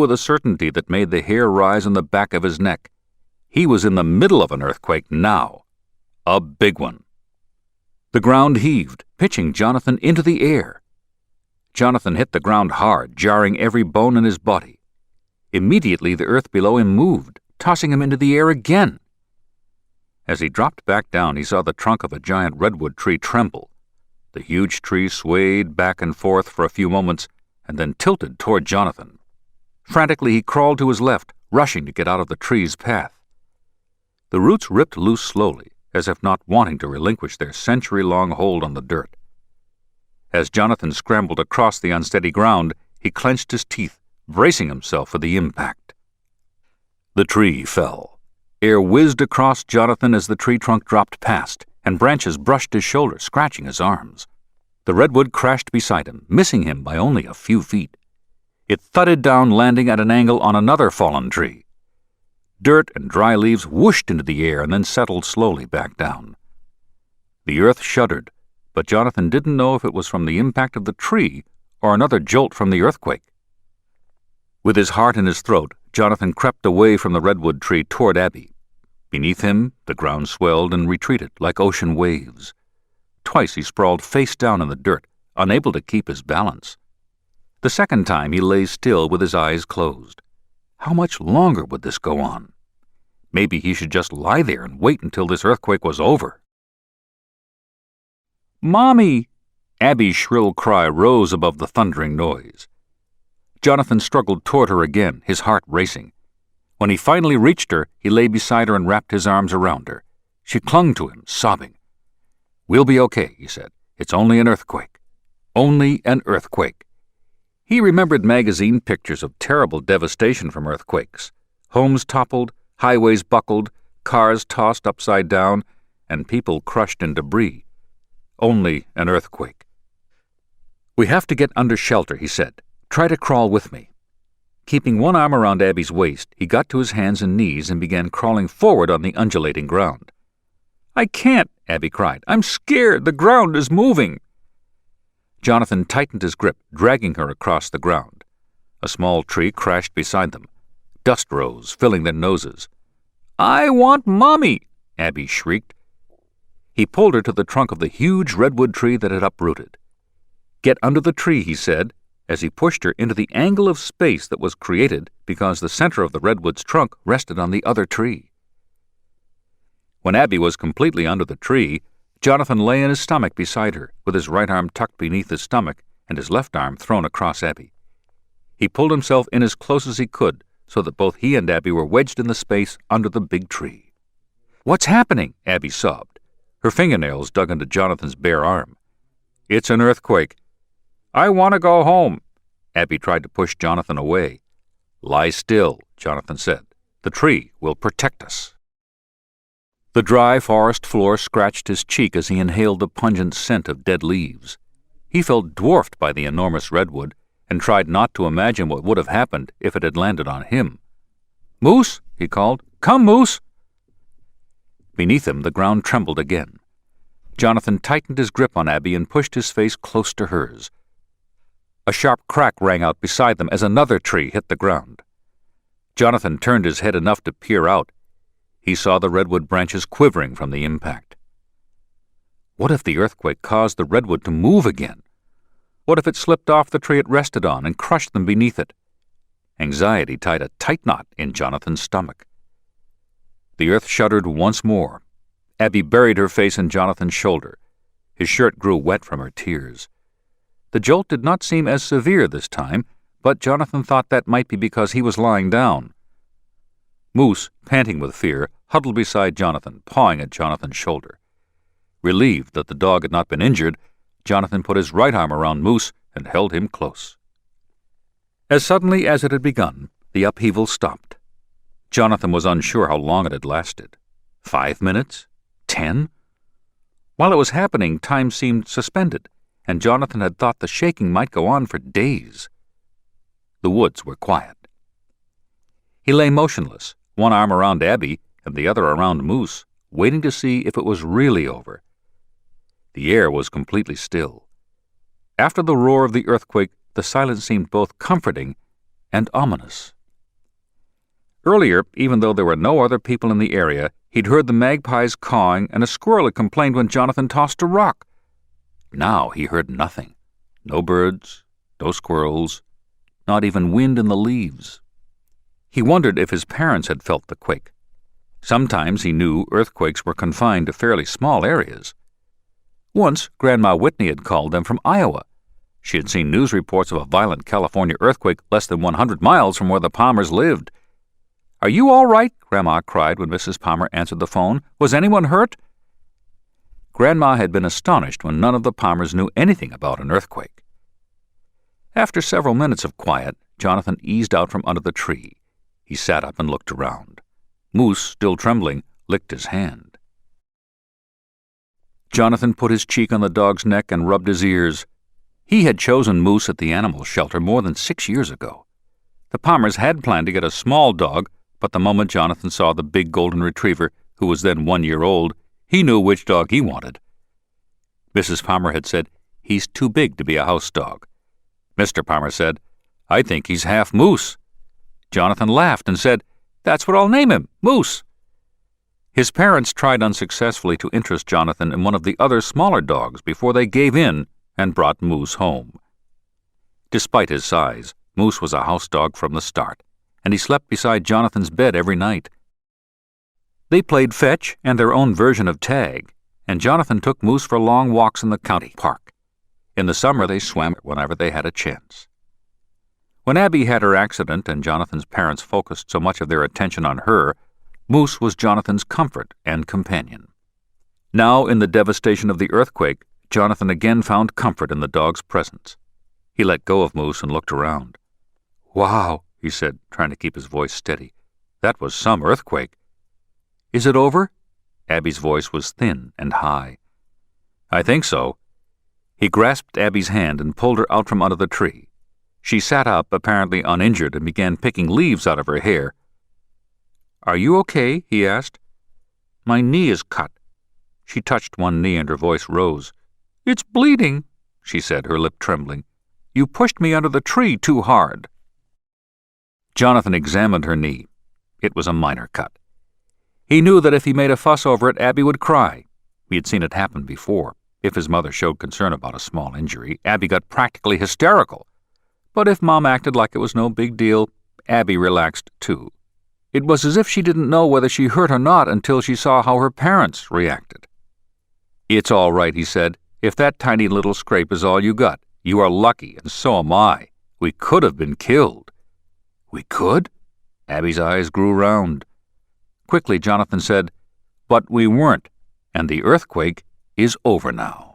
with a certainty that made the hair rise on the back of his neck. He was in the middle of an earthquake now. A big one. The ground heaved, pitching Jonathan into the air. Jonathan hit the ground hard, jarring every bone in his body. Immediately the earth below him moved, tossing him into the air again. As he dropped back down, he saw the trunk of a giant redwood tree tremble. The huge tree swayed back and forth for a few moments and then tilted toward Jonathan. Frantically, he crawled to his left, rushing to get out of the tree's path. The roots ripped loose slowly, as if not wanting to relinquish their century-long hold on the dirt. As Jonathan scrambled across the unsteady ground, he clenched his teeth, bracing himself for the impact. The tree fell. Air whizzed across Jonathan as the tree trunk dropped past, and branches brushed his shoulder, scratching his arms. The redwood crashed beside him, missing him by only a few feet. It thudded down, landing at an angle on another fallen tree. Dirt and dry leaves whooshed into the air and then settled slowly back down. The earth shuddered, but Jonathan didn't know if it was from the impact of the tree or another jolt from the earthquake. With his heart in his throat, Jonathan crept away from the redwood tree toward Abby. Beneath him, the ground swelled and retreated like ocean waves. Twice he sprawled face down in the dirt, unable to keep his balance. The second time he lay still with his eyes closed. How much longer would this go on? Maybe he should just lie there and wait until this earthquake was over. "Mommy!" Abby's shrill cry rose above the thundering noise. Jonathan struggled toward her again, his heart racing. When he finally reached her, he lay beside her and wrapped his arms around her. She clung to him, sobbing. "We'll be okay," he said. "It's only an earthquake. Only an earthquake." He remembered magazine pictures of terrible devastation from earthquakes. Homes toppled, highways buckled, cars tossed upside down, and people crushed in debris. Only an earthquake. "We have to get under shelter," he said. "Try to crawl with me." Keeping one arm around Abby's waist, he got to his hands and knees and began crawling forward on the undulating ground. "I can't," Abby cried. "I'm scared. The ground is moving." Jonathan tightened his grip, dragging her across the ground. A small tree crashed beside them. Dust rose, filling their noses. "I want Mommy!" Abby shrieked. He pulled her to the trunk of the huge redwood tree that had uprooted. "Get under the tree," he said, as he pushed her into the angle of space that was created because the center of the redwood's trunk rested on the other tree. When Abby was completely under the tree, Jonathan lay in his stomach beside her, with his right arm tucked beneath his stomach and his left arm thrown across Abby. He pulled himself in as close as he could so that both he and Abby were wedged in the space under the big tree. "What's happening?" Abby sobbed. Her fingernails dug into Jonathan's bare arm. "It's an earthquake." "I want to go home." Abby tried to push Jonathan away. "Lie still," Jonathan said. "The tree will protect us." The dry forest floor scratched his cheek as he inhaled the pungent scent of dead leaves. He felt dwarfed by the enormous redwood and tried not to imagine what would have happened if it had landed on him. "Moose," he called. "Come, Moose." Beneath him, the ground trembled again. Jonathan tightened his grip on Abby and pushed his face close to hers. A sharp crack rang out beside them as another tree hit the ground. Jonathan turned his head enough to peer out. He saw the redwood branches quivering from the impact. What if the earthquake caused the redwood to move again? What if it slipped off the tree it rested on and crushed them beneath it? Anxiety tied a tight knot in Jonathan's stomach. The earth shuddered once more. Abby buried her face in Jonathan's shoulder. His shirt grew wet from her tears. The jolt did not seem as severe this time, but Jonathan thought that might be because he was lying down. Moose, panting with fear, huddled beside Jonathan, pawing at Jonathan's shoulder. Relieved that the dog had not been injured, Jonathan put his right arm around Moose and held him close. As suddenly as it had begun, the upheaval stopped. Jonathan was unsure how long it had lasted. 5 minutes? 10? While it was happening, time seemed suspended, and Jonathan had thought the shaking might go on for days. The woods were quiet. He lay motionless, one arm around Abby and the other around Moose, waiting to see if it was really over. The air was completely still. After the roar of the earthquake, the silence seemed both comforting and ominous. Earlier, even though there were no other people in the area, he'd heard the magpies cawing and a squirrel had complained when Jonathan tossed a rock. Now he heard nothing. No birds, no squirrels, not even wind in the leaves. He wondered if his parents had felt the quake. Sometimes he knew earthquakes were confined to fairly small areas. Once, Grandma Whitney had called them from Iowa. She had seen news reports of a violent California earthquake less than 100 miles from where the Palmers lived. "Are you all right?" Grandma cried when Mrs. Palmer answered the phone. "Was anyone hurt?" Grandma had been astonished when none of the Palmers knew anything about an earthquake. After several minutes of quiet, Jonathan eased out from under the tree. He sat up and looked around. Moose, still trembling, licked his hand. Jonathan put his cheek on the dog's neck and rubbed his ears. He had chosen Moose at the animal shelter more than 6 years ago. The Palmers had planned to get a small dog, but the moment Jonathan saw the big golden retriever, who was then 1 year old, he knew which dog he wanted. Mrs. Palmer had said, "He's too big to be a house dog." Mr. Palmer said, "I think he's half moose." Jonathan laughed and said, "That's what I'll name him, Moose." His parents tried unsuccessfully to interest Jonathan in one of the other smaller dogs before they gave in and brought Moose home. Despite his size, Moose was a house dog from the start, and he slept beside Jonathan's bed every night. They played fetch and their own version of tag, and Jonathan took Moose for long walks in the county park. In the summer, they swam whenever they had a chance. When Abby had her accident and Jonathan's parents focused so much of their attention on her, Moose was Jonathan's comfort and companion. Now, in the devastation of the earthquake, Jonathan again found comfort in the dog's presence. He let go of Moose and looked around. "Wow," he said, trying to keep his voice steady. "That was some earthquake." "Is it over?" Abby's voice was thin and high. "I think so." He grasped Abby's hand and pulled her out from under the tree. She sat up, apparently uninjured, and began picking leaves out of her hair. "Are you okay?" he asked. "My knee is cut." She touched one knee and her voice rose. "It's bleeding," she said, her lip trembling. "You pushed me under the tree too hard." Jonathan examined her knee. It was a minor cut. He knew that if he made a fuss over it, Abby would cry. He had seen it happen before. If his mother showed concern about a small injury, Abby got practically hysterical. But if Mom acted like it was no big deal, Abby relaxed too. It was as if she didn't know whether she hurt or not until she saw how her parents reacted. "It's all right," he said. "If that tiny little scrape is all you got, you are lucky, and so am I. We could have been killed." "We could?" Abby's eyes grew round. Quickly, Jonathan said, "But we weren't, and the earthquake is over now."